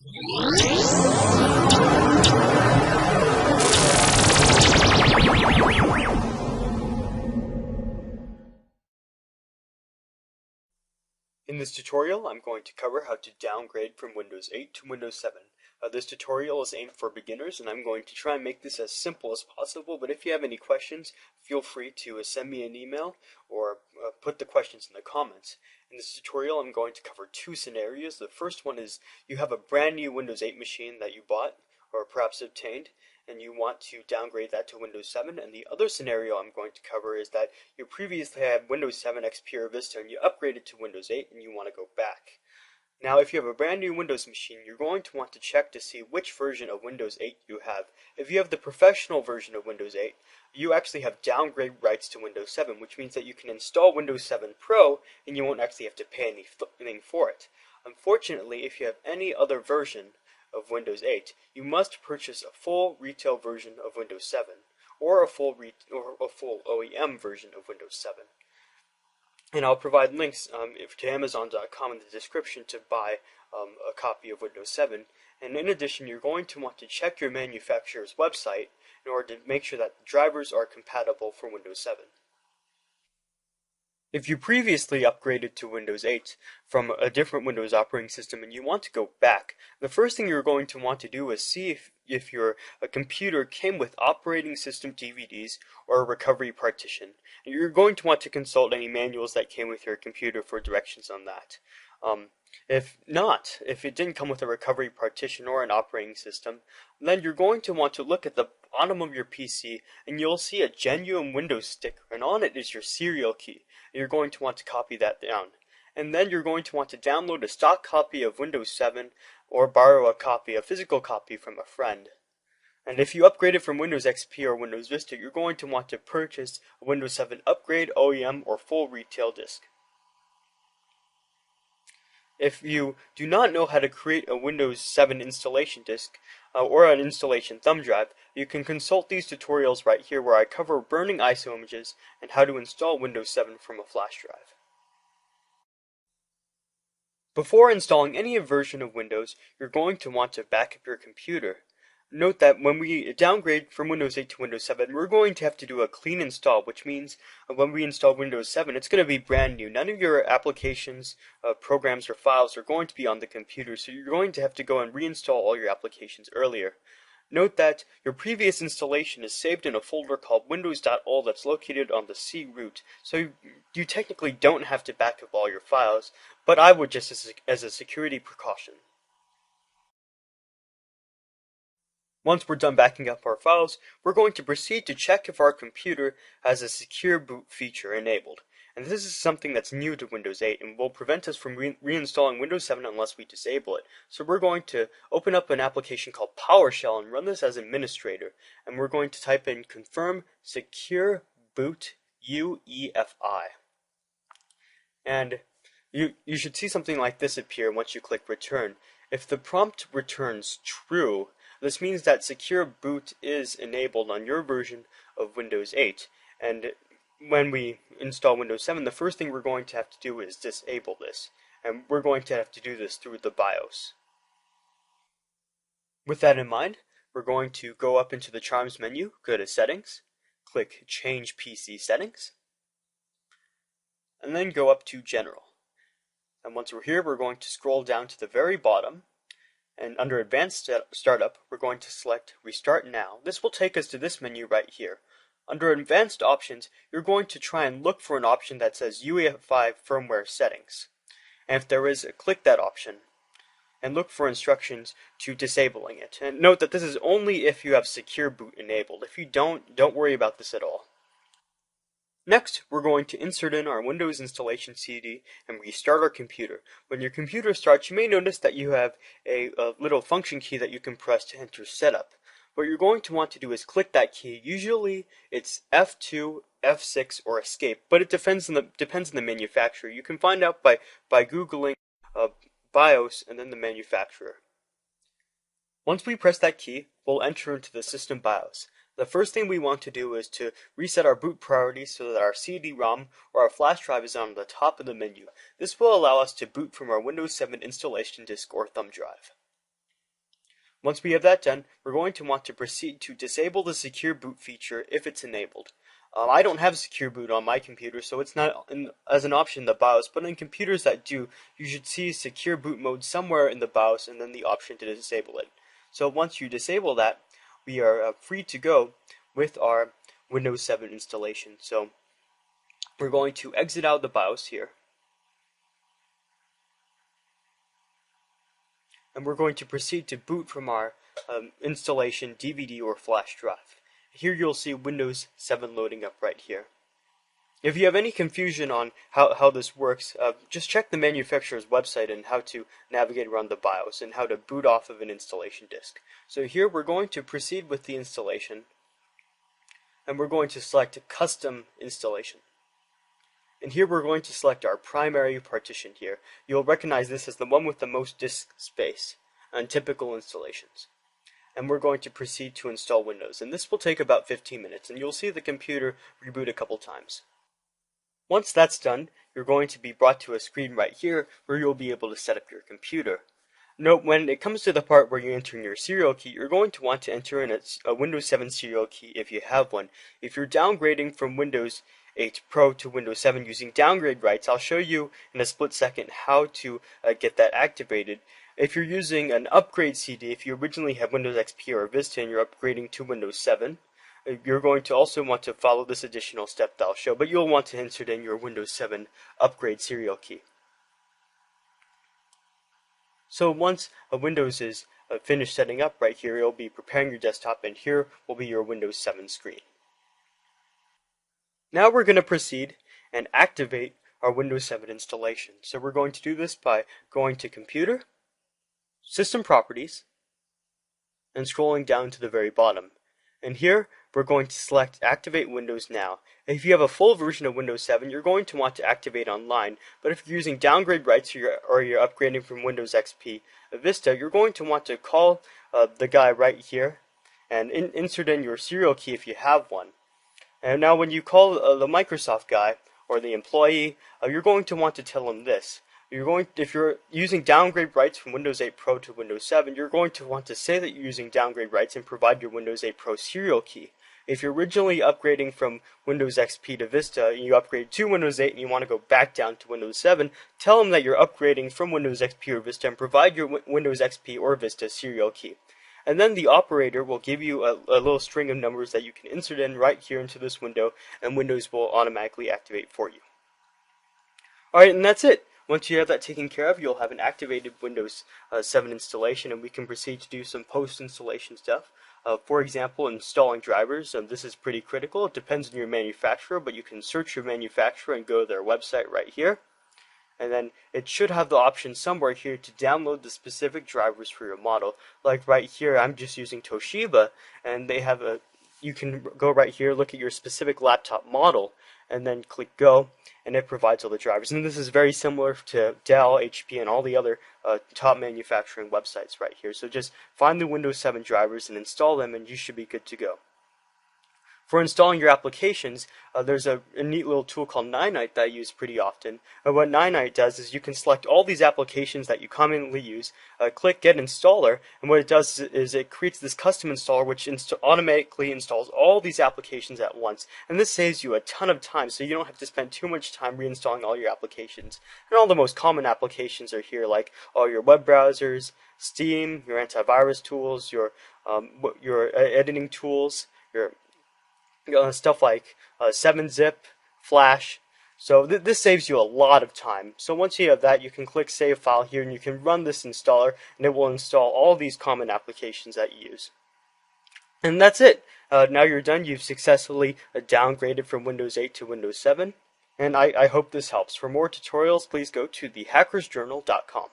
In this tutorial, I'm going to cover how to downgrade from Windows 8 to Windows 7. This tutorial is aimed for beginners, and I'm going to try and make this as simple as possible, but if you have any questions, feel free to send me an email or put the questions in the comments. In this tutorial, I'm going to cover two scenarios. The first one is you have a brand new Windows 8 machine that you bought or perhaps obtained, and you want to downgrade that to Windows 7. And the other scenario I'm going to cover is that you previously had Windows 7 XP or Vista and you upgraded to Windows 8 and you want to go back. Now, if you have a brand new Windows machine, you're going to want to check to see which version of Windows 8 you have. If you have the professional version of Windows 8, you actually have downgrade rights to Windows 7, which means that you can install Windows 7 Pro and you won't actually have to pay anything for it. Unfortunately, if you have any other version of Windows 8, you must purchase a full retail version of Windows 7 or a full OEM version of Windows 7. And I'll provide links to Amazon.com in the description to buy a copy of Windows 7. And in addition, you're going to want to check your manufacturer's website in order to make sure that the drivers are compatible for Windows 7. If you previously upgraded to Windows 8 from a different Windows operating system and you want to go back, the first thing you're going to want to do is see if your computer came with operating system DVDs or a recovery partition. And you're going to want to consult any manuals that came with your computer for directions on that. If it didn't come with a recovery partition or an operating system, then you're going to want to look at the bottom of your PC and you'll see a genuine Windows sticker, and on it is your serial key. You're going to want to copy that down. And then you're going to want to download a stock copy of Windows 7 or borrow a physical copy from a friend. And if you upgraded from Windows XP or Windows Vista, you're going to want to purchase a Windows 7 upgrade, OEM, or full retail disc. If you do not know how to create a Windows 7 installation disk or an installation thumb drive, you can consult these tutorials right here where I cover burning ISO images and how to install Windows 7 from a flash drive. Before installing any version of Windows, you're going to want to back up your computer. Note that when we downgrade from Windows 8 to Windows 7, we're going to have to do a clean install, which means when we install Windows 7, it's going to be brand new. None of your applications, programs, or files are going to be on the computer, so you're going to have to go and reinstall all your applications earlier. Note that your previous installation is saved in a folder called windows.ol that's located on the C root, so you technically don't have to back up all your files, but I would just as a security precaution. Once we're done backing up our files, we're going to proceed to check if our computer has a secure boot feature enabled. And this is something that's new to Windows 8 and will prevent us from reinstalling Windows 7 unless we disable it. So we're going to open up an application called PowerShell and run this as administrator. And we're going to type in confirm secure boot UEFI. And you should see something like this appear once you click return. If the prompt returns true, this means that secure boot is enabled on your version of Windows 8. And when we install Windows 7, the first thing we're going to have to do is disable this. And we're going to have to do this through the BIOS. With that in mind, we're going to go up into the Charms menu, go to Settings, click Change PC Settings, and then go up to General. And once we're here, we're going to scroll down to the very bottom. And under Advanced Startup, we're going to select Restart Now. This will take us to this menu right here. Under Advanced Options, you're going to try and look for an option that says UEFI Firmware Settings. And if there is, click that option and look for instructions to disabling it. And note that this is only if you have Secure Boot enabled. If you don't worry about this at all. Next, we're going to insert in our Windows installation CD and restart our computer. When your computer starts, you may notice that you have a little function key that you can press to enter setup. What you're going to want to do is click that key. Usually it's F2, F6, or escape, but it depends on the manufacturer. You can find out by Googling BIOS and then the manufacturer. Once we press that key, we'll enter into the system BIOS. The first thing we want to do is to reset our boot priorities so that our CD-ROM or our flash drive is on the top of the menu. This will allow us to boot from our Windows 7 installation disk or thumb drive. Once we have that done, we're going to want to proceed to disable the secure boot feature if it's enabled. I don't have secure boot on my computer, so it's not as an option in the BIOS, but in computers that do, you should see secure boot mode somewhere in the BIOS and then the option to disable it. So once you disable that, we are free to go with our Windows 7 installation. So we're going to exit out the BIOS here. And we're going to proceed to boot from our installation DVD or flash drive. Here you'll see Windows 7 loading up right here. If you have any confusion on how this works, just check the manufacturer's website and how to navigate around the BIOS and how to boot off of an installation disk. So here we're going to proceed with the installation, and we're going to select Custom Installation. And here we're going to select our primary partition here. You'll recognize this as the one with the most disk space on typical installations. And we're going to proceed to install Windows. And this will take about 15 minutes, and you'll see the computer reboot a couple times. Once that's done, you're going to be brought to a screen right here where you'll be able to set up your computer. Note, when it comes to the part where you enter in your serial key, you're going to want to enter in a Windows 7 serial key if you have one. If you're downgrading from Windows 8 Pro to Windows 7 using downgrade rights, I'll show you in a split second how to get that activated. If you're using an upgrade CD, if you originally have Windows XP or Vista and you're upgrading to Windows 7, you're going to also want to follow this additional step that I'll show, but you'll want to insert in your Windows 7 upgrade serial key. So once Windows is finished setting up right here, it'll be preparing your desktop, and here will be your Windows 7 screen. Now we're going to proceed and activate our Windows 7 installation. So we're going to do this by going to Computer, System Properties, and scrolling down to the very bottom. And here we're going to select Activate Windows Now. If you have a full version of Windows 7, you're going to want to activate online. But if you're using downgrade rights or you're upgrading from Windows XP Vista, you're going to want to call the guy right here and insert in your serial key if you have one. And now when you call the Microsoft guy or the employee, you're going to want to tell him this. If you're using downgrade rights from Windows 8 Pro to Windows 7, you're going to want to say that you're using downgrade rights and provide your Windows 8 Pro serial key. If you're originally upgrading from Windows XP to Vista, and you upgrade to Windows 8 and you want to go back down to Windows 7, tell them that you're upgrading from Windows XP or Vista and provide your Windows XP or Vista serial key. And then the operator will give you a little string of numbers that you can insert in right here into this window, and Windows will automatically activate for you. Alright, and that's it. Once you have that taken care of, you'll have an activated Windows 7 installation, and we can proceed to do some post-installation stuff. For example, installing drivers. This is pretty critical. It depends on your manufacturer, but you can search your manufacturer and go to their website right here. And then it should have the option somewhere here to download the specific drivers for your model. Like right here, I'm just using Toshiba, and they have you can go right here, look at your specific laptop model, and then click Go, and it provides all the drivers. And this is very similar to Dell, HP, and all the other top manufacturing websites right here. So just find the Windows 7 drivers and install them, and you should be good to go. For installing your applications, there's a neat little tool called Ninite that I use pretty often. And what Ninite does is you can select all these applications that you commonly use, click Get Installer, and what it does is it creates this custom installer which automatically installs all these applications at once. And this saves you a ton of time, so you don't have to spend too much time reinstalling all your applications. And all the most common applications are here, like all your web browsers, Steam, your antivirus tools, your editing tools, your stuff like 7-zip, Flash. So this saves you a lot of time. So once you have that, you can click Save File here, and you can run this installer, and it will install all these common applications that you use. And that's it. Now you're done. You've successfully downgraded from Windows 8 to Windows 7. And I hope this helps. For more tutorials, please go to thehackersjournal.com.